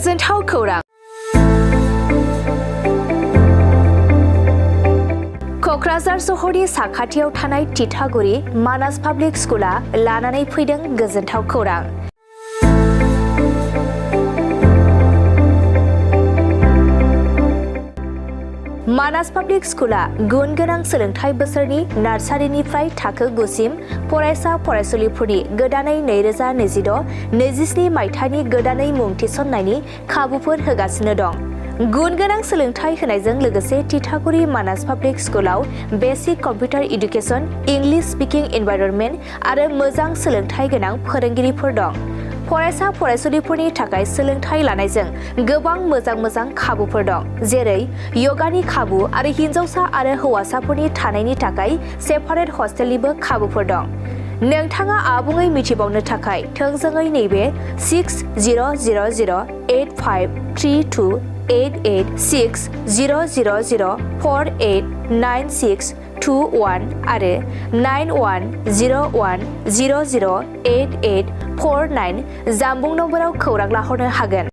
गोजोनथाव खौरां। क'क्राझार सहरनि साखाथियाव थानाय तितागुरि मानास पाब्लिक स्कुला लानानै फैदों गोजोनथाव खौरां। मानास पाब्लिक स्कुला गुन गोनां सोलोंथाइ बोसोरनि नार्सारिनिफ्राय थाखो 9 सिम फरायसा फरायसुलिफोरनि गोदानै 2026-27 मायथाइनि गोदानै मुं थिसननायनि खाबुफोर होगासिनो दं। गुन गोनां सोलोंथाइ होनायजों लोगोसे तितागुरि मानास पाब्लिक स्कुलाव basic computer education, English speaking environment आरो मोजां सोलोंथाइ गोनां फोरोंगिरिफोर दं। फरायसा फरायसुलिफोरनि थाखाय सोलोंथाइ लानायजों गोबां मोजां खाबुफोर दं, जेरै यगानि खाबु आरो हिन्जावसा आरो हौवासाफोरनि थानायनि थाखाय सेपारेट हस्टेलनिबो खाबुफोर दं। नोंथाङा आबुङै मिथिबावनो थाखाय थोंजोङै नैबे 60008532886000489621 आरो 9101008849 जानबुं नम्बराव खौरां लाहरनो हागोन।